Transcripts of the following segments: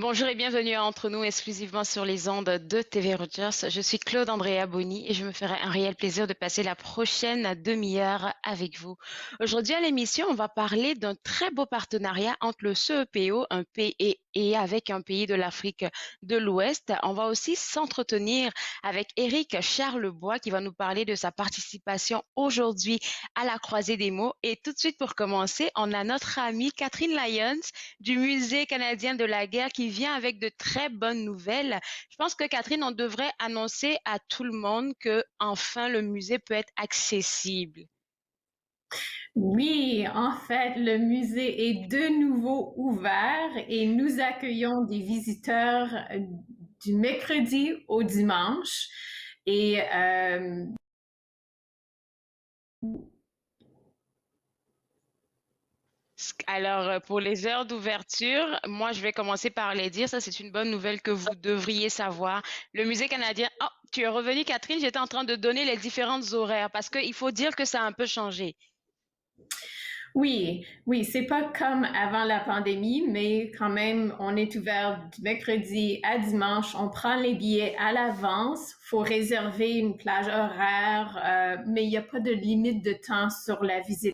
Bonjour et bienvenue à Entre nous, exclusivement sur les ondes de TV Rogers. Je suis Claude Andrea Boni et je me ferai un réel plaisir de passer la prochaine demi-heure avec vous. Aujourd'hui à l'émission, on va parler d'un très beau partenariat entre le CEPO, un pays et avec un pays de l'Afrique de l'Ouest. On va aussi s'entretenir avec Éric Charlebois qui va nous parler de sa participation aujourd'hui à la Croisée des mots. Et tout de suite pour commencer, on a notre amie Catherine Lyons du Musée canadien de la guerre qui vient avec de très bonnes nouvelles. Je pense que Catherine, on devrait annoncer à tout le monde que enfin le musée peut être accessible. Oui, en fait, le musée est de nouveau ouvert et nous accueillons des visiteurs du mercredi au dimanche. Et Alors, pour les heures d'ouverture, moi, je vais commencer par les dire. Ça, c'est une bonne nouvelle que vous devriez savoir. Le musée canadien. Oh, tu es revenue, Catherine. J'étais en train de donner les différentes horaires parce qu'il faut dire que ça a un peu changé. oui, oui, c'est pas comme avant la pandémie, mais quand même, on est ouvert du mercredi à dimanche. On prend les billets à l'avance. Faut réserver une plage horaire, mais il n'y a pas de limite de temps sur la visite.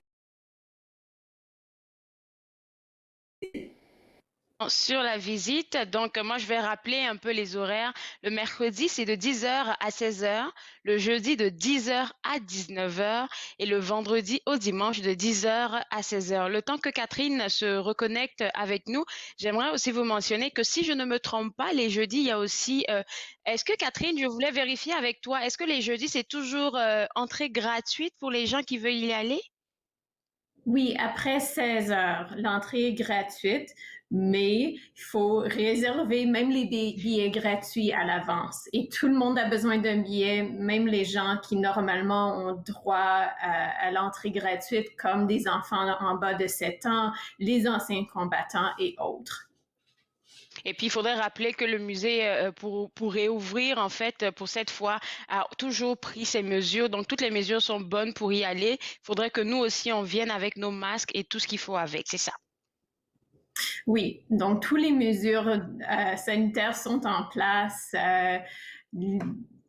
Sur la visite, donc moi je vais rappeler un peu les horaires. Le mercredi, c'est de 10 heures à 16 heures, le jeudi de 10 heures à 19 heures et le vendredi au dimanche de 10 heures à 16 heures. Le temps que Catherine se reconnecte avec nous, j'aimerais aussi vous mentionner que si je ne me trompe pas, les jeudis, il y a aussi... est-ce que Catherine, je voulais vérifier avec toi, est-ce que les jeudis, c'est toujours entrée gratuite pour les gens qui veulent y aller? Oui, après 16 heures, l'entrée est gratuite, mais il faut réserver même les billets gratuits à l'avance. Et tout le monde a besoin d'un billet, même les gens qui normalement ont droit à l'entrée gratuite, comme des enfants en bas de 7 ans, les anciens combattants et autres. Et puis, il faudrait rappeler que le musée, pour réouvrir, en fait, pour cette fois, a toujours pris ses mesures. Donc, toutes les mesures sont bonnes pour y aller. Il faudrait que nous aussi, on vienne avec nos masques et tout ce qu'il faut avec. C'est ça. Oui, donc toutes les mesures sanitaires sont en place.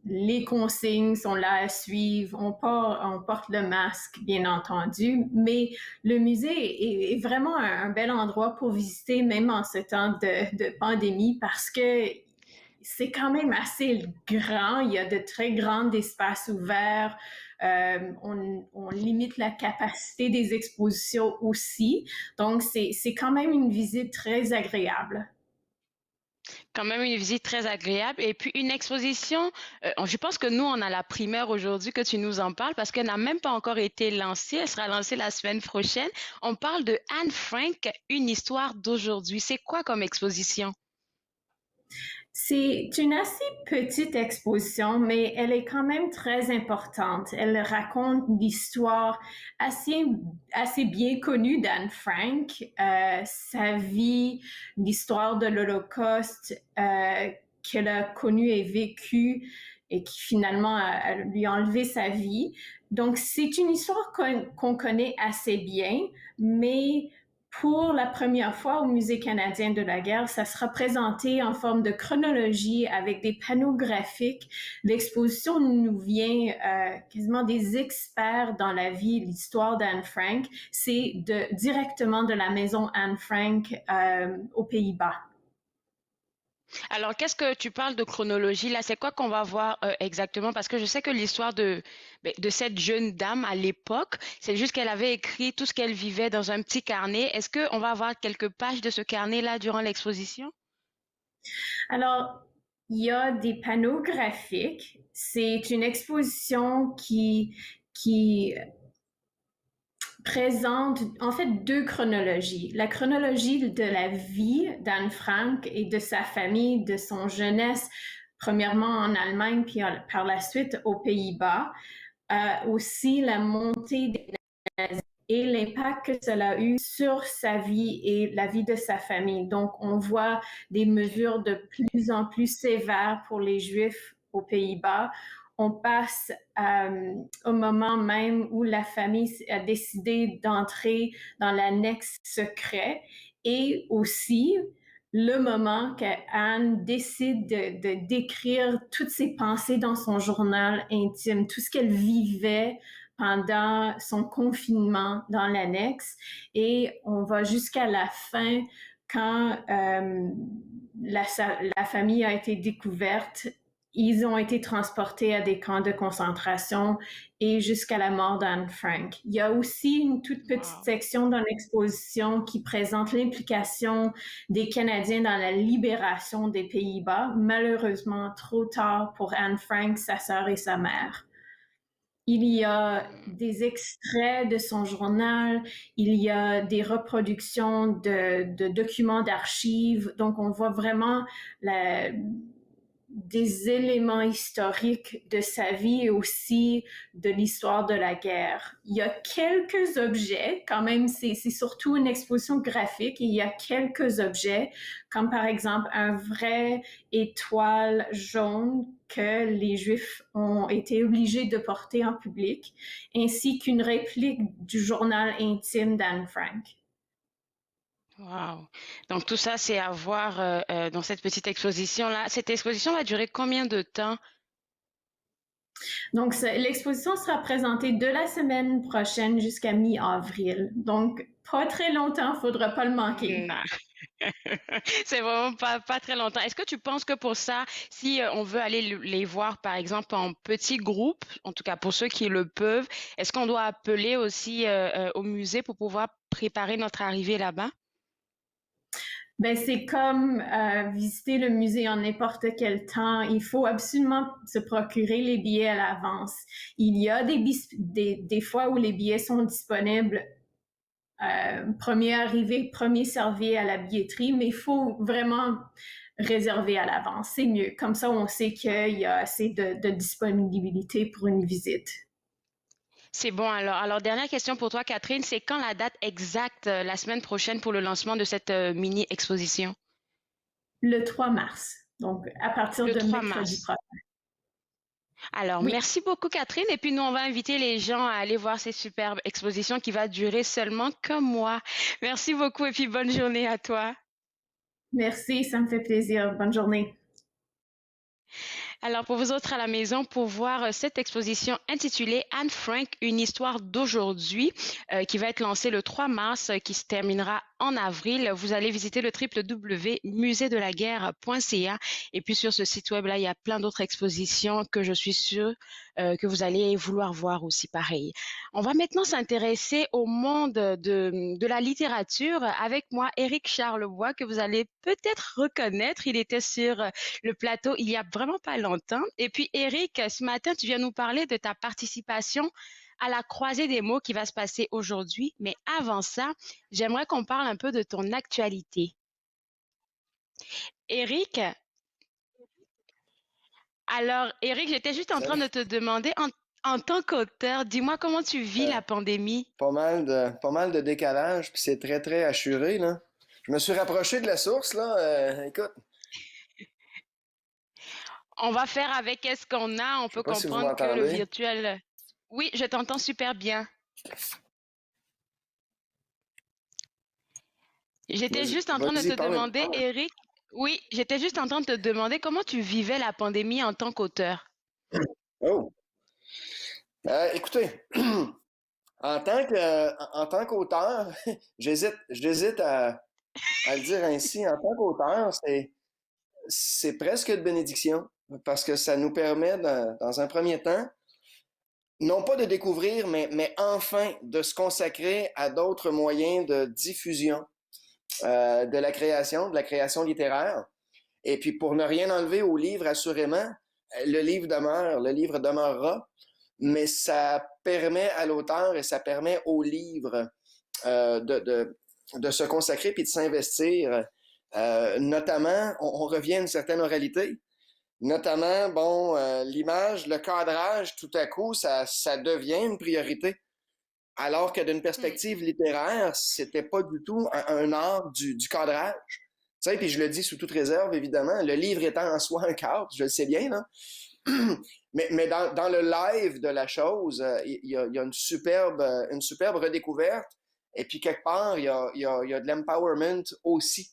Les consignes sont là à suivre. On porte le masque, bien entendu, mais le musée est vraiment un bel endroit pour visiter, même en ce temps de pandémie, parce que c'est quand même assez grand. Il y a de très grands espaces ouverts. On limite la capacité des expositions aussi. Donc, c'est quand même une visite très agréable. Quand même une visite très agréable. Et puis, une exposition, je pense que nous, on a la primeur aujourd'hui que tu nous en parles parce qu'elle n'a même pas encore été lancée. Elle sera lancée la semaine prochaine. On parle de Anne Frank, une histoire d'aujourd'hui. C'est quoi comme exposition? C'est une assez petite exposition, mais elle est quand même très importante. Elle raconte l'histoire assez, assez bien connue d'Anne Frank, sa vie, l'histoire de l'Holocauste qu'elle a connue et vécue et qui finalement a lui a enlevé sa vie. Donc, c'est une histoire qu'on connaît assez bien, mais pour la première fois au Musée canadien de la guerre, ça sera présenté en forme de chronologie avec des panneaux graphiques. L'exposition nous vient quasiment des experts dans la vie et l'histoire d'Anne Frank. C'est directement de la maison Anne Frank aux Pays-Bas. Alors, qu'est-ce que tu parles de chronologie là? C'est quoi qu'on va voir exactement? Parce que je sais que l'histoire de cette jeune dame à l'époque, c'est juste qu'elle avait écrit tout ce qu'elle vivait dans un petit carnet. Est-ce qu'on va avoir quelques pages de ce carnet-là durant l'exposition? Alors, il y a des panneaux graphiques. C'est une exposition qui présente en fait deux chronologies. La chronologie de la vie d'Anne Frank et de sa famille, de son jeunesse, premièrement en Allemagne, puis par la suite aux Pays-Bas. Aussi la montée des nazis et l'impact que cela a eu sur sa vie et la vie de sa famille. Donc, on voit des mesures de plus en plus sévères pour les Juifs aux Pays-Bas. On passe au moment même où la famille a décidé d'entrer dans l'annexe secret et aussi le moment qu'Anne décide de d'écrire toutes ses pensées dans son journal intime, tout ce qu'elle vivait pendant son confinement dans l'annexe. Et on va jusqu'à la fin quand la famille a été découverte. Ils ont été transportés à des camps de concentration et jusqu'à la mort d'Anne Frank. Il y a aussi une toute petite Wow. section dans l'exposition qui présente l'implication des Canadiens dans la libération des Pays-Bas, malheureusement trop tard pour Anne Frank, sa sœur et sa mère. Il y a des extraits de son journal, il y a des reproductions de documents d'archives, donc on voit vraiment des éléments historiques de sa vie et aussi de l'histoire de la guerre. Il y a quelques objets, quand même, c'est surtout une exposition graphique, et il y a quelques objets, comme par exemple un vrai étoile jaune que les Juifs ont été obligés de porter en public, ainsi qu'une réplique du journal intime d'Anne Frank. Wow. Donc tout ça, c'est à voir dans cette petite exposition-là. Cette exposition va durer combien de temps? Donc, l'exposition sera présentée de la semaine prochaine jusqu'à mi-avril. Donc, pas très longtemps, faudra pas le manquer. Non. C'est vraiment pas très longtemps. Est-ce que tu penses que pour ça, si on veut aller les voir, par exemple, en petits groupes, en tout cas pour ceux qui le peuvent, est-ce qu'on doit appeler aussi au musée pour pouvoir préparer notre arrivée là-bas? Ben, c'est comme visiter le musée en n'importe quel temps. Il faut absolument se procurer les billets à l'avance. Il y a des fois où les billets sont disponibles premier arrivé, premier servi à la billetterie, mais il faut vraiment réserver à l'avance. C'est mieux. Comme ça, on sait qu'il y a assez de disponibilité pour une visite. C'est bon alors. Alors, dernière question pour toi, Catherine, c'est quand la date exacte, la semaine prochaine, pour le lancement de cette mini-exposition? Le 3 mars, donc à partir Le de 3 mercredi mars. prochain. Alors, Oui, merci beaucoup, Catherine. Et puis, nous, on va inviter les gens à aller voir ces superbes expositions qui va durer seulement qu'un mois. Merci beaucoup et puis bonne journée à toi. merci, ça me fait plaisir. Bonne journée. Alors, pour vous autres à la maison, pour voir cette exposition intitulée Anne Frank, une histoire d'aujourd'hui, qui va être lancée le 3 mars, qui se terminera en avril, vous allez visiter le www.museedelaguerre.ca. Et puis sur ce site web-là, il y a plein d'autres expositions que je suis sûre que vous allez vouloir voir aussi pareil. On va maintenant s'intéresser au monde de la littérature avec moi, Éric Charlebois, que vous allez peut-être reconnaître. Il était sur le plateau il y a vraiment pas longtemps. Et puis, Eric, ce matin, tu viens nous parler de ta participation à la croisée des mots qui va se passer aujourd'hui. Mais avant ça, j'aimerais qu'on parle un peu de ton actualité. Eric, alors, Eric, j'étais juste en train Salut. de te demander, en tant qu'auteur, dis-moi comment tu vis Euh, la pandémie. pas mal de décalage, puis c'est très, très assuré, là. Je me suis rapproché de la source, là. Écoute, On va faire avec ce qu'on a. On je sais peut pas si vous comprendre que le m'entendez. virtuel... Oui, je t'entends super bien. J'étais Vas-y, juste en train de vas-y, te parle. demander, Eric, oui, j'étais juste en train de te demander comment tu vivais la pandémie en tant qu'auteur. Oh! Écoutez, en tant qu'auteur, j'hésite à le dire ainsi. En tant qu'auteur, c'est presque une bénédiction, parce que ça nous permet, dans un premier temps, non pas de découvrir, mais enfin de se consacrer à d'autres moyens de diffusion de la création littéraire. Et puis pour ne rien enlever au livre, assurément, le livre demeurera, mais ça permet à l'auteur et ça permet au livre de se consacrer puis de s'investir. Notamment, on revient à une certaine oralité. Notamment, bon, l'image, le cadrage, tout à coup, ça devient une priorité. Alors que d'une Hmm. perspective littéraire, c'était pas du tout un art du cadrage. Tu sais, puis je le dis sous toute réserve, évidemment, le livre étant en soi un cadre, je le sais bien, là. Mais dans le live de la chose, il y a une superbe redécouverte. Et puis quelque part, il y a de l'empowerment aussi.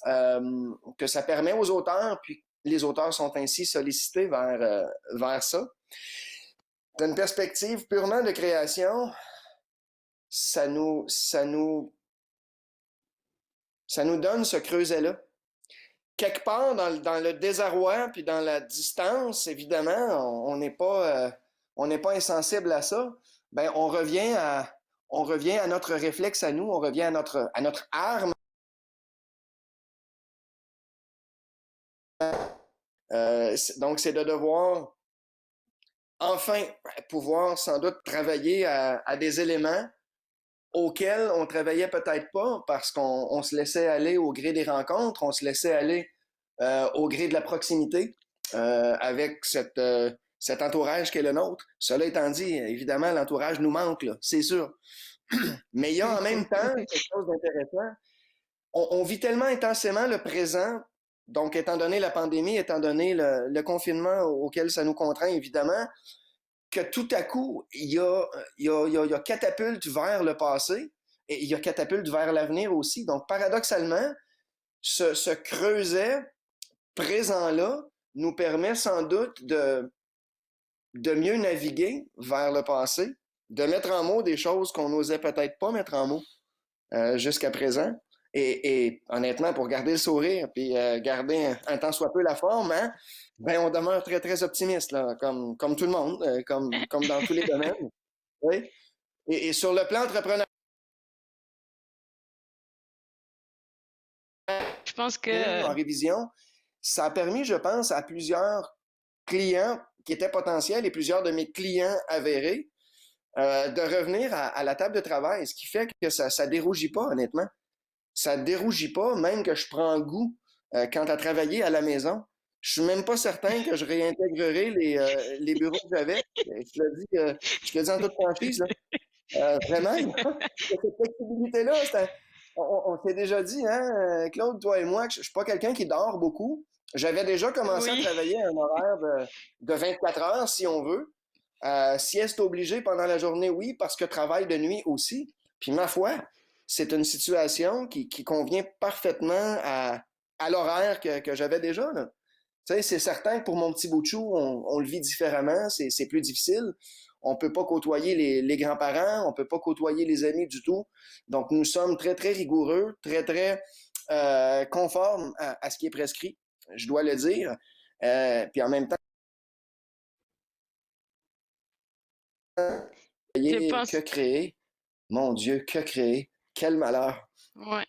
que ça permet aux auteurs, puis les auteurs sont ainsi sollicités vers ça. D'une perspective purement de création, ça nous donne ce creuset-là. Quelque part dans le désarroi puis dans la distance, évidemment, on n'est pas insensible à ça. Ben on revient à notre réflexe à nous, on revient à notre arme. Donc c'est de devoir enfin pouvoir sans doute travailler à des éléments auxquels on travaillait peut-être pas parce qu'on se laissait aller au gré des rencontres, on se laissait aller au gré de la proximité avec cet entourage qui est le nôtre. Cela étant dit, évidemment, l'entourage nous manque, là, c'est sûr. Mais il y a en même temps quelque chose d'intéressant. On vit tellement intensément le présent, donc étant donné la pandémie, étant donné le confinement auquel ça nous contraint, évidemment, que tout à coup, il y a catapulte vers le passé et il y a catapulte vers l'avenir aussi. Donc, paradoxalement, ce creuset présent-là nous permet sans doute de mieux naviguer vers le passé, de mettre en mots des choses qu'on n'osait peut-être pas mettre en mots jusqu'à présent. Et honnêtement, pour garder le sourire puis garder un tant soit peu la forme, hein, ben on demeure très, très optimiste, là, comme tout le monde, comme dans tous les domaines. Oui. Et sur le plan entrepreneurial, Je pense que en révision, ça a permis, je pense, à plusieurs clients qui étaient potentiels et plusieurs de mes clients avérés de revenir à la table de travail, ce qui fait que ça ne dérougit pas, honnêtement. Ça ne dérougit pas, même que je prends goût quant à travailler à la maison. Je suis même pas certain que je réintégrerai les bureaux que j'avais. Je le dis en toute franchise. Là. Vraiment, cette flexibilité-là, on s'est déjà dit, hein, Claude, toi et moi, que je ne suis pas quelqu'un qui dort beaucoup. J'avais déjà commencé à oui. travailler à un horaire de 24 heures, si on veut. Sieste obligée pendant la journée, oui, parce que travail de nuit aussi. Puis ma foi, c'est une situation qui convient parfaitement à l'horaire que j'avais déjà. Là. Tu sais, c'est certain que pour mon petit bout de chou, on le vit différemment, c'est plus difficile. On peut pas côtoyer les grands-parents, on peut pas côtoyer les amis du tout. Donc, nous sommes très, très rigoureux, très, très conformes à ce qui est prescrit, je dois le dire. Puis en même temps, Je que pense, créer? Mon Dieu, que créer? Quel malheur! ouais.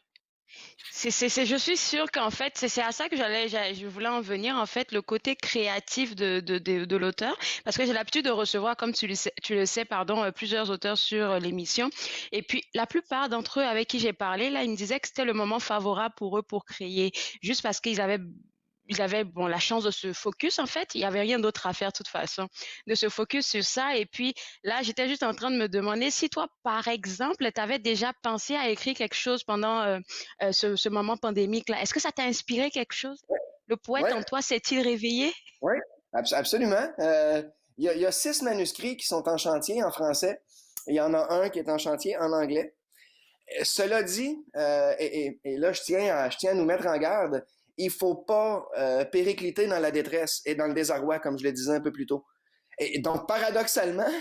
Je suis sûre qu'en fait, c'est à ça que je voulais en venir, en fait, le côté créatif de l'auteur, parce que j'ai l'habitude de recevoir, comme tu le sais, pardon, plusieurs auteurs sur l'émission. Et puis, la plupart d'entre eux avec qui j'ai parlé, là, ils me disaient que c'était le moment favorable pour eux pour créer, juste parce qu'ils avaient bon, la chance de se focus, en fait. Il n'y avait rien d'autre à faire, de toute façon, de se focus sur ça. Et puis là, j'étais juste en train de me demander si toi, par exemple, tu avais déjà pensé à écrire quelque chose pendant ce moment pandémique-là. Est-ce que ça t'a inspiré quelque chose? Le poète Ouais, en toi s'est-il réveillé? ouais, absolument. Il y a 6 manuscrits qui sont en chantier en français. Il y en a un qui est en chantier en anglais. Cela dit, et là, je tiens à nous mettre en garde, il faut pas péricliter dans la détresse et dans le désarroi, comme je le disais un peu plus tôt. Et donc, paradoxalement,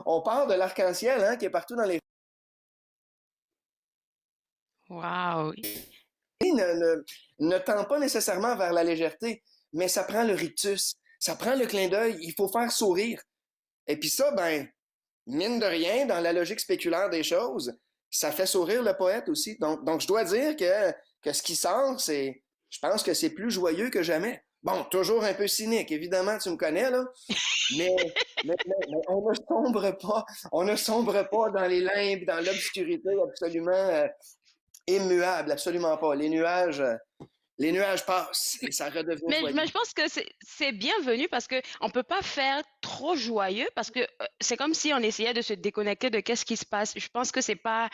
on part de l'arc-en-ciel hein, qui est partout dans les Waouh! ne, ne tend pas nécessairement vers la légèreté, mais ça prend le rictus, ça prend le clin d'œil, il faut faire sourire. Et puis ça, ben, mine de rien, dans la logique spéculaire des choses, ça fait sourire le poète aussi. Donc je dois dire que ce qui sort, je pense que c'est plus joyeux que jamais. Bon, toujours un peu cynique, évidemment, tu me connais, là, mais, mais on ne sombre pas dans les limbes, dans l'obscurité absolument immuable, absolument pas. Les nuages passent et ça redevient Mais joyeux. je pense que c'est bienvenu parce que on peut pas faire trop joyeux parce que c'est comme si on essayait de se déconnecter de qu'est-ce qui se passe. Je pense que c'est pas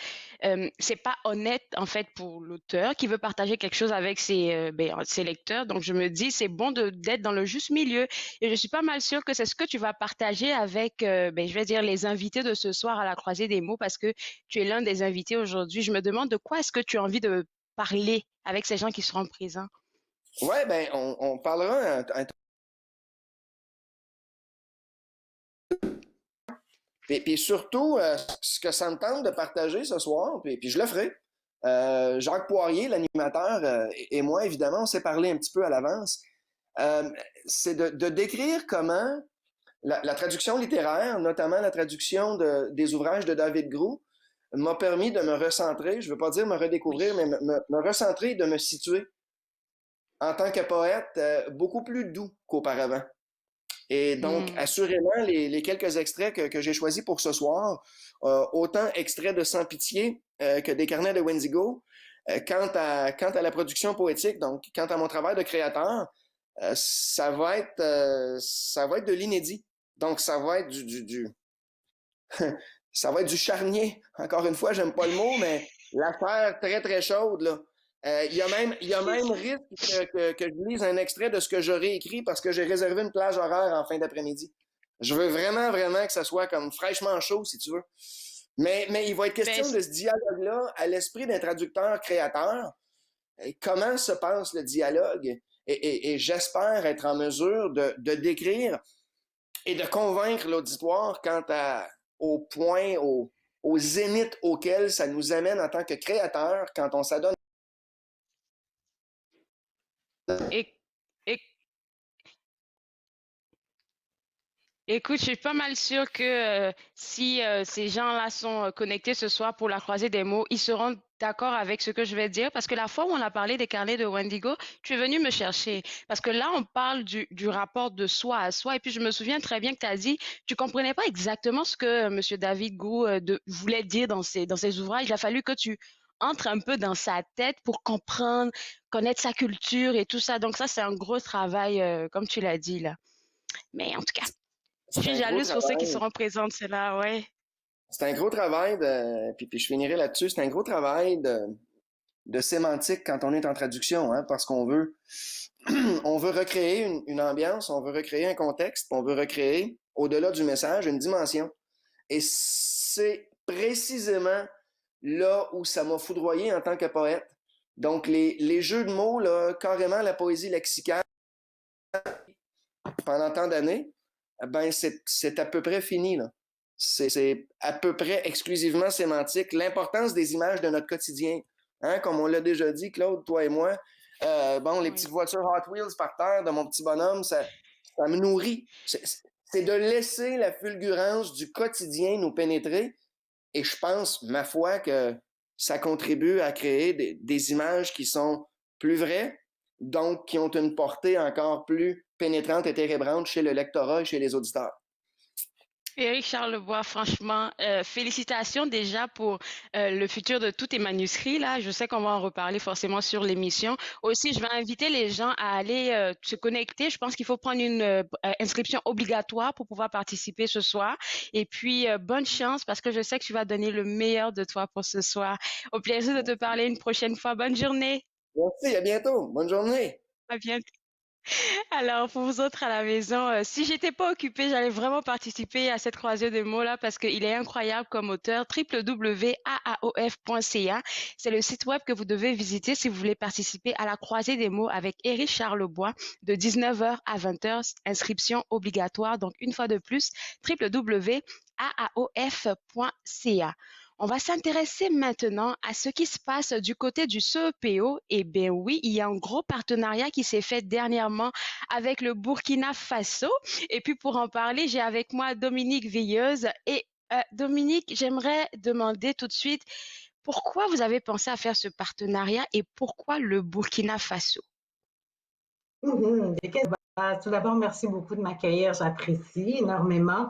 honnête en fait pour l'auteur qui veut partager quelque chose avec ses lecteurs. Donc je me dis c'est bon d'être dans le juste milieu et je suis pas mal sûre que c'est ce que tu vas partager avec je vais dire les invités de ce soir à la croisée des mots parce que tu es l'un des invités aujourd'hui. Je me demande de quoi est-ce que tu as envie de parler avec ces gens qui seront présents? Ouais, ben, on parlera puis surtout, ce que ça me tente de partager ce soir, puis je le ferai. Jacques Poirier, l'animateur, et moi, évidemment, on s'est parlé un petit peu à l'avance. Euh, c'est de décrire comment la traduction littéraire, notamment la traduction des ouvrages de David Groux, m'a permis de me recentrer, je ne veux pas dire me Oui. redécouvrir, mais me recentrer et de me situer en tant que poète beaucoup plus doux qu'auparavant. Et donc, Hmm. assurément, les quelques extraits que j'ai choisis pour ce soir, autant extraits de Sans Pitié que des carnets de Wendigo, quant à la production poétique, donc quant à mon travail de créateur, ça va être de l'inédit. Donc, ça va être ça va être du charnier. Encore une fois, j'aime pas le mot, mais l'affaire très, très chaude, là. Il y a même risque que je lise un extrait de ce que j'aurais écrit parce que j'ai réservé une plage horaire en fin d'après-midi. Je veux vraiment, vraiment que ça soit comme fraîchement chaud, si tu veux. Mais il va être Ben, question de ce dialogue-là à l'esprit d'un traducteur-créateur. Comment se passe le dialogue? Et j'espère être en mesure de décrire et de convaincre l'auditoire au point, au zénith auquel ça nous amène en tant que créateur quand on s'adonne. et, et écoute, je suis pas mal sûre que si ces gens-là sont connectés ce soir pour la croisée des mots, ils seront d'accord avec ce que je vais dire. Parce que la fois où on a parlé des carnets de Wendigo, tu es venu me chercher. Parce que là, on parle du rapport de soi à soi. Et puis, je me souviens très bien que tu as dit, tu comprenais pas exactement ce que Monsieur David Gou voulait dire dans ses ouvrages. Il a fallu que tu entres un peu dans sa tête pour comprendre, connaître sa culture et tout ça. Donc ça, c'est un gros travail, comme tu l'as dit là. Mais en tout cas. Je C'est suis un gros jalouse pour ceux qui travail. seront présents de cela, ouais. C'est un gros travail puis je finirai là-dessus. C'est un gros travail de sémantique quand on est en traduction, hein, parce qu'on veut, on veut recréer une ambiance, on veut recréer un contexte, on veut recréer, au-delà du message, une dimension. Et c'est précisément là où ça m'a foudroyé en tant que poète. Donc, les jeux de mots, là, carrément la poésie lexicale pendant tant d'années, ben c'est à peu près fini, là. C'est à peu près exclusivement sémantique. L'importance des images de notre quotidien, hein, comme on l'a déjà dit, Claude, toi et moi. Bon, les petites Oui. voitures Hot Wheels par terre de mon petit bonhomme, ça me nourrit. C'est de laisser la fulgurance du quotidien nous pénétrer. Et je pense, ma foi, que ça contribue à créer des images qui sont plus vraies, donc qui ont une portée encore plus pénétrante et térébrante chez le lectorat et chez les auditeurs. Éric Charlebois, franchement, félicitations déjà pour le futur de tous tes manuscrits, là. Je sais qu'on va en reparler forcément sur l'émission. Aussi, je vais inviter les gens à aller se connecter. Je pense qu'il faut prendre une inscription obligatoire pour pouvoir participer ce soir. Et puis, bonne chance parce que je sais que tu vas donner le meilleur de toi pour ce soir. Au plaisir de te parler une prochaine fois. Bonne journée. Merci, à bientôt. Bonne journée. À bientôt. Alors, pour vous autres à la maison, si j'étais pas occupée, j'allais vraiment participer à cette croisée de mots-là parce qu'il est incroyable comme auteur. www.aaof.ca. C'est le site web que vous devez visiter si vous voulez participer à la croisée des mots avec Éric Charlebois de 19 heures à 20 heures. Inscription obligatoire. Donc, une fois de plus, www.aaof.ca. On va s'intéresser maintenant à ce qui se passe du côté du CEPO. Eh bien oui, il y a un gros partenariat qui s'est fait dernièrement avec le Burkina Faso. Et puis pour en parler, j'ai avec moi Dominique Veilleuse. Et Dominique, j'aimerais demander tout de suite pourquoi vous avez pensé à faire ce partenariat et pourquoi le Burkina Faso? Tout d'abord, merci beaucoup de m'accueillir. J'apprécie énormément.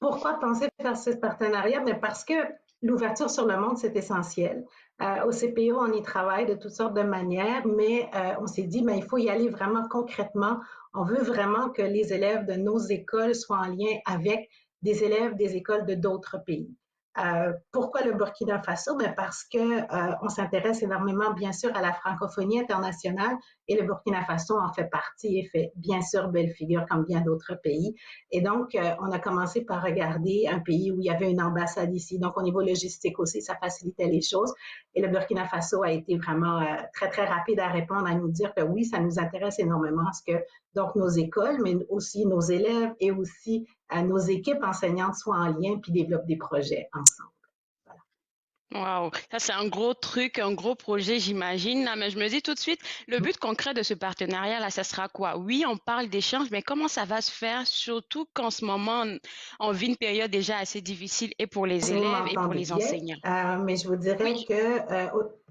Pourquoi penser faire ce partenariat? Mais parce que l'ouverture sur le monde, c'est essentiel. Au CPO, on y travaille de toutes sortes de manières, mais on s'est dit, il faut y aller vraiment concrètement. On veut vraiment que les élèves de nos écoles soient en lien avec des élèves des écoles de d'autres pays. Pourquoi le Burkina Faso? Ben parce que on s'intéresse énormément, bien sûr, à la francophonie internationale et le Burkina Faso en fait partie et fait bien sûr belle figure comme bien d'autres pays. Et donc, on a commencé par regarder un pays où il y avait une ambassade ici. Donc, au niveau logistique aussi, ça facilitait les choses. Et le Burkina Faso a été vraiment très, très rapide à répondre, à nous dire que oui, ça nous intéresse énormément, ce que donc nos écoles, mais aussi nos élèves et aussi nos équipes enseignantes soient en lien puis développent des projets ensemble. Waouh, ça c'est un gros truc, un gros projet, j'imagine. Là, mais je me dis tout de suite, le but concret de ce partenariat-là, ça sera quoi? Oui, on parle d'échange, mais comment ça va se faire, surtout qu'en ce moment, on vit une période déjà assez difficile et pour les Vous élèves et pour m'entendez les bien, enseignants. mais je vous dirais Oui. que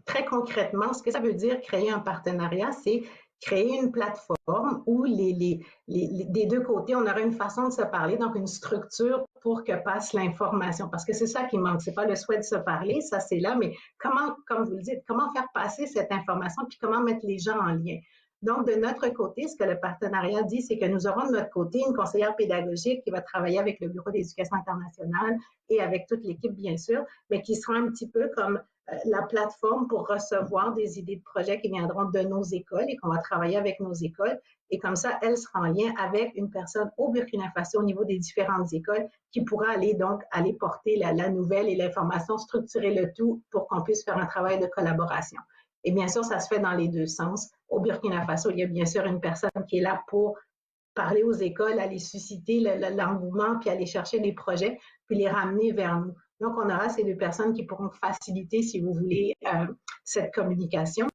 très concrètement, ce que ça veut dire créer un partenariat, c'est créer une plateforme où des deux côtés, on aura une façon de se parler, donc une structure pour que passe l'information. Parce que c'est ça qui manque, c'est pas le souhait de se parler, ça c'est là, mais comment, comme vous le dites, comment faire passer cette information, puis comment mettre les gens en lien. Donc, de notre côté, ce que le partenariat dit, c'est que nous aurons de notre côté une conseillère pédagogique qui va travailler avec le Bureau d'éducation internationale et avec toute l'équipe, bien sûr, mais qui sera un petit peu comme la plateforme pour recevoir des idées de projets qui viendront de nos écoles et qu'on va travailler avec nos écoles. Et comme ça, elle sera en lien avec une personne au Burkina Faso au niveau des différentes écoles qui pourra aller donc aller porter la nouvelle et l'information, structurer le tout pour qu'on puisse faire un travail de collaboration. Et bien sûr, ça se fait dans les deux sens. Au Burkina Faso, il y a bien sûr une personne qui est là pour parler aux écoles, aller susciter l'engouement, puis aller chercher des projets, puis les ramener vers nous. Donc, on aura ces deux personnes qui pourront faciliter, si vous voulez, cette communication.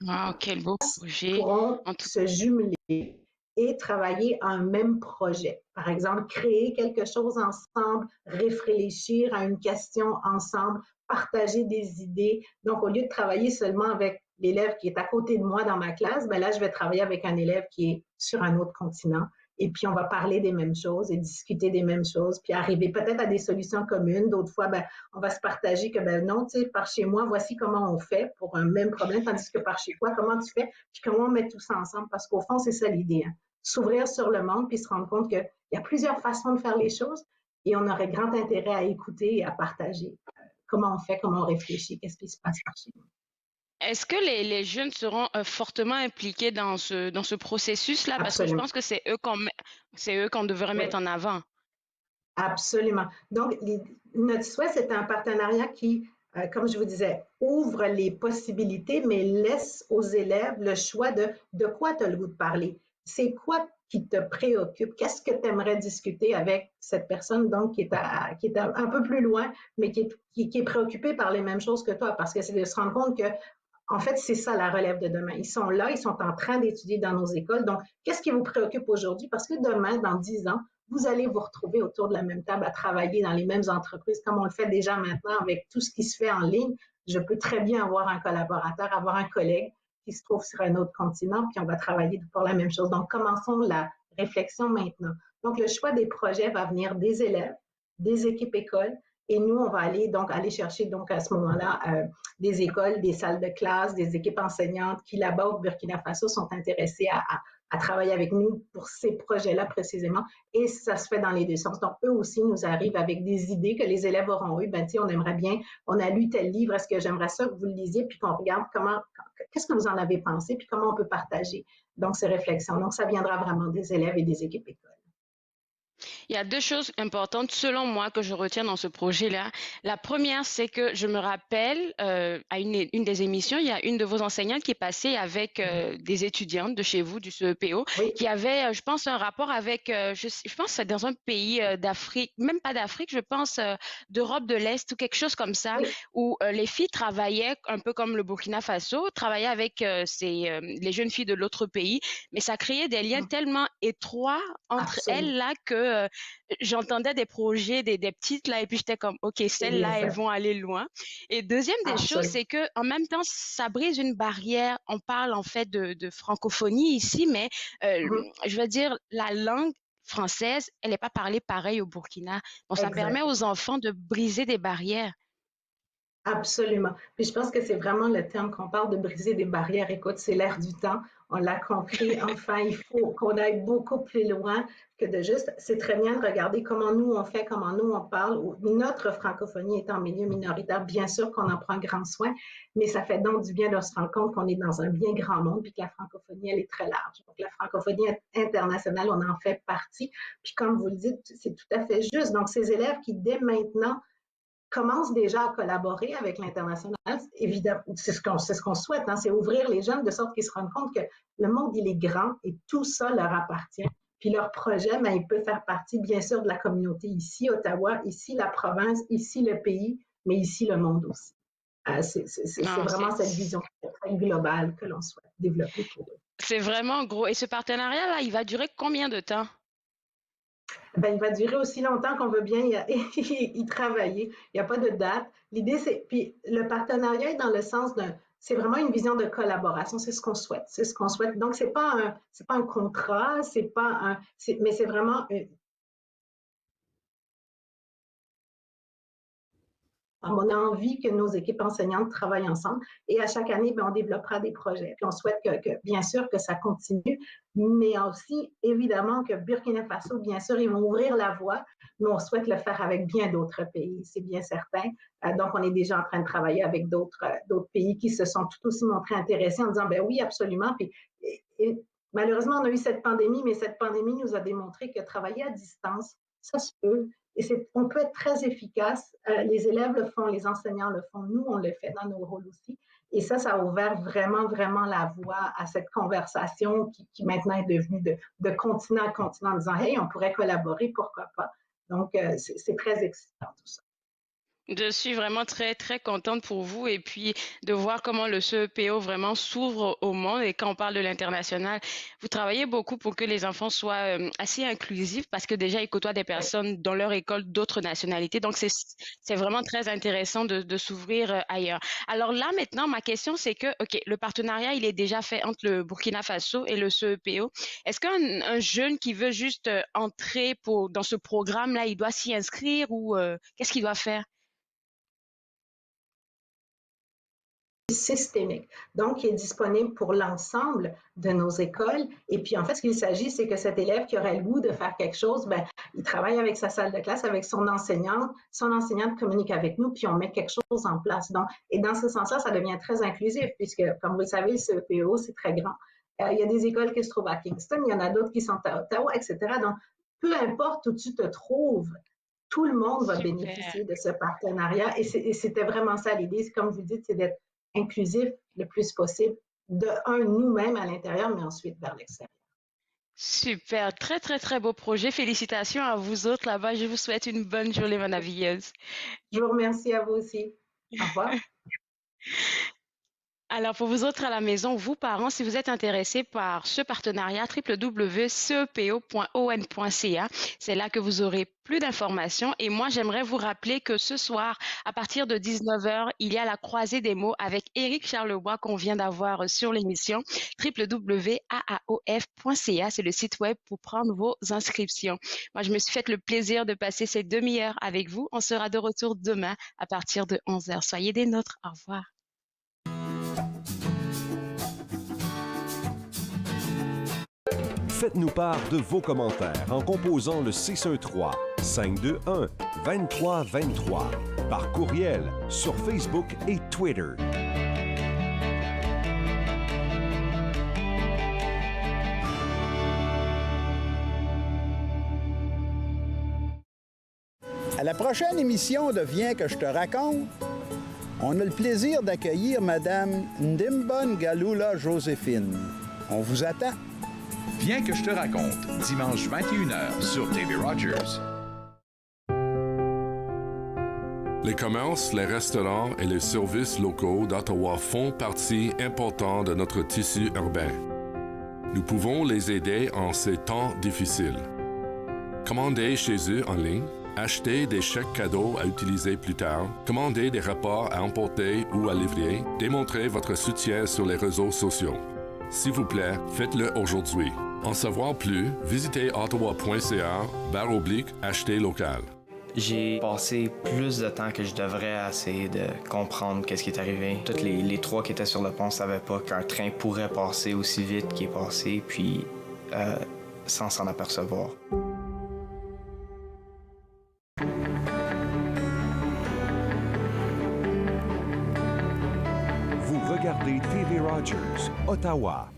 Wow, quel beau projet. Pourront En tout se jumeler et travailler à un même projet. Par exemple, créer quelque chose ensemble, réfléchir à une question ensemble, partager des idées. Donc, au lieu de travailler seulement avec l'élève qui est à côté de moi dans ma classe, ben là, je vais travailler avec un élève qui est sur un autre continent. Et puis, on va parler des mêmes choses et discuter des mêmes choses, puis arriver peut-être à des solutions communes. D'autres fois, ben, on va se partager que, ben non, tu sais, par chez moi, voici comment on fait pour un même problème, tandis que par chez toi, comment tu fais, puis comment on met tout ça ensemble. Parce qu'au fond, c'est ça l'idée. Hein. S'ouvrir sur le monde, puis se rendre compte qu'il y a plusieurs façons de faire les choses et on aurait grand intérêt à écouter et à partager comment on fait, comment on réfléchit, qu'est-ce qui se passe par chez nous. Est-ce que les jeunes seront fortement impliqués dans ce processus-là? Parce que je Absolument. pense que c'est eux qu'on devrait Oui. mettre en avant. Absolument. Donc, notre souhait, c'est un partenariat qui, comme je vous disais, ouvre les possibilités, mais laisse aux élèves le choix de quoi tu as le goût de parler. C'est quoi qui te préoccupe? Qu'est-ce que tu aimerais discuter avec cette personne donc qui est un peu plus loin, mais qui est préoccupée par les mêmes choses que toi? Parce que c'est de se rendre compte que en fait, c'est ça la relève de demain. Ils sont là, ils sont en train d'étudier dans nos écoles. Donc, qu'est-ce qui vous préoccupe aujourd'hui? Parce que demain, dans 10 ans, vous allez vous retrouver autour de la même table à travailler dans les mêmes entreprises comme on le fait déjà maintenant avec tout ce qui se fait en ligne. Je peux très bien avoir un collaborateur, avoir un collègue qui se trouve sur un autre continent, puis on va travailler pour la même chose. Donc, commençons la réflexion maintenant. Donc, le choix des projets va venir des élèves, des équipes écoles, et nous, on va aller chercher donc à ce moment-là des écoles, des salles de classe, des équipes enseignantes qui là-bas au Burkina Faso sont intéressées à travailler avec nous pour ces projets-là précisément. Et ça se fait dans les deux sens. Donc, eux aussi nous arrivent avec des idées que les élèves auront eues. Ben, on aimerait bien, on a lu tel livre, est-ce que j'aimerais ça que vous le lisiez, puis qu'on regarde qu'est-ce que vous en avez pensé, puis comment on peut partager donc ces réflexions. Donc, ça viendra vraiment des élèves et des équipes écoles. Il y a deux choses importantes selon moi que je retiens dans ce projet-là. La première, c'est que je me rappelle à une des émissions, il y a une de vos enseignantes qui est passée avec des étudiantes de chez vous, du CEPO, Oui. qui avait, je pense, un rapport avec, je pense que c'est dans un pays d'Afrique, même pas d'Afrique, je pense d'Europe de l'Est ou quelque chose comme ça, Oui. où les filles travaillaient un peu comme le Burkina Faso, travaillaient avec les jeunes filles de l'autre pays, mais ça créait des liens tellement étroits entre Absolument. elles là que j'entendais des projets, des petites là, et puis j'étais comme, OK, celles-là, elles Exact. vont aller loin. Et deuxième des choses, Absolument. c'est que en même temps, ça brise une barrière. On parle en fait de francophonie ici, mais je veux dire, la langue française, elle n'est pas parlée pareil au Burkina. Donc, ça permet Exact. aux enfants de briser des barrières. Absolument. Puis je pense que c'est vraiment le terme qu'on parle de briser des barrières. Écoute, c'est l'air du temps. On l'a compris. Enfin, il faut qu'on aille beaucoup plus loin que de juste. C'est très bien de regarder comment nous on fait, comment nous on parle. Notre francophonie est en milieu minoritaire. Bien sûr qu'on en prend grand soin, mais ça fait donc du bien de se rendre compte qu'on est dans un bien grand monde puis que la francophonie, elle est très large. Donc, la francophonie internationale, on en fait partie. Puis comme vous le dites, c'est tout à fait juste. Donc, ces élèves qui, dès maintenant, commencent déjà à collaborer avec l'international. Évidemment, c'est ce qu'on souhaite, hein, c'est ouvrir les jeunes de sorte qu'ils se rendent compte que le monde, il est grand et tout ça leur appartient. Puis leur projet, ben, il peut faire partie, bien sûr, de la communauté ici, Ottawa, ici, la province, ici, le pays, mais ici, le monde aussi. C'est vraiment cette vision très globale que l'on souhaite développer pour eux. C'est vraiment gros. Et ce partenariat-là, il va durer combien de temps? Ben, il va durer aussi longtemps qu'on veut bien y travailler. Il n'y a pas de date. L'idée, c'est. Puis le partenariat est dans le sens d'un. C'est vraiment une vision de collaboration. C'est ce qu'on souhaite. C'est ce qu'on souhaite. Donc, c'est pas un contrat, mais c'est vraiment on a envie que nos équipes enseignantes travaillent ensemble et à chaque année, ben, on développera des projets. Puis on souhaite bien sûr que ça continue, mais aussi évidemment que Burkina Faso, bien sûr, ils vont ouvrir la voie, mais on souhaite le faire avec bien d'autres pays, c'est bien certain. Donc, on est déjà en train de travailler avec d'autres pays qui se sont tout aussi montrés intéressés en disant, ben oui, absolument. Puis, et malheureusement, on a eu cette pandémie, mais cette pandémie nous a démontré que travailler à distance, ça se peut. Et on peut être très efficace. Les élèves le font, les enseignants le font, nous, on le fait dans nos rôles aussi. Et ça a ouvert vraiment, vraiment la voie à cette conversation qui maintenant est devenue de continent à continent en disant, hey, on pourrait collaborer, pourquoi pas. Donc, c'est très excitant tout ça. Je suis vraiment très, très contente pour vous et puis de voir comment le CEPO vraiment s'ouvre au monde. Et quand on parle de l'international, vous travaillez beaucoup pour que les enfants soient assez inclusifs parce que déjà, ils côtoient des personnes dans leur école d'autres nationalités. Donc, c'est vraiment très intéressant de s'ouvrir ailleurs. Alors là, maintenant, ma question, c'est que, OK, le partenariat, il est déjà fait entre le Burkina Faso et le CEPO. Est-ce qu'un jeune qui veut juste entrer dans ce programme-là, il doit s'y inscrire ou qu'est-ce qu'il doit faire? Systémique. Donc, il est disponible pour l'ensemble de nos écoles. Et puis, en fait, ce qu'il s'agit, c'est que cet élève qui aurait le goût de faire quelque chose, ben, il travaille avec sa salle de classe, avec son enseignante. Son enseignante communique avec nous, puis on met quelque chose en place. Donc, et dans ce sens-là, ça devient très inclusif, puisque, comme vous le savez, le CEPO, c'est très grand. Il y a des écoles qui se trouvent à Kingston, il y en a d'autres qui sont à Ottawa, etc. Donc, peu importe où tu te trouves, tout le monde va bénéficier de ce partenariat. Et c'était vraiment ça l'idée. Comme vous dites, c'est d'être inclusif le plus possible, nous-mêmes à l'intérieur, mais ensuite vers l'extérieur. Super, très très très beau projet. Félicitations à vous autres là-bas. Je vous souhaite une bonne journée, ma navigueuse. Je vous remercie à vous aussi. Au revoir. Alors, pour vous autres à la maison, vous parents, si vous êtes intéressés par ce partenariat, www.cepo.on.ca, c'est là que vous aurez plus d'informations. Et moi, j'aimerais vous rappeler que ce soir, à partir de 19h, il y a la croisée des mots avec Éric Charlebois qu'on vient d'avoir sur l'émission, www.aaof.ca, c'est le site web pour prendre vos inscriptions. Moi, je me suis fait le plaisir de passer ces demi-heures avec vous. On sera de retour demain à partir de 11h. Soyez des nôtres. Au revoir. Faites-nous part de vos commentaires en composant le 613-521-2323 par courriel sur Facebook et Twitter. À la prochaine émission de Viens que je te raconte, on a le plaisir d'accueillir Madame Ndimbon Galula Joséphine. On vous attend. Viens que je te raconte, dimanche 21h sur TV Rogers. Les commerces, les restaurants et les services locaux d'Ottawa font partie importante de notre tissu urbain. Nous pouvons les aider en ces temps difficiles. Commandez chez eux en ligne, acheter des chèques cadeaux à utiliser plus tard, commander des repas à emporter ou à livrer, démontrez votre soutien sur les réseaux sociaux. S'il vous plaît, faites-le aujourd'hui. En savoir plus, visitez ottawa.ca/acheter local. J'ai passé plus de temps que je devrais à essayer de comprendre qu'est-ce qui est arrivé. Tous les trois qui étaient sur le pont ne savaient pas qu'un train pourrait passer aussi vite qu'il est passé, puis sans s'en apercevoir. Vous regardez TV Rogers, Ottawa.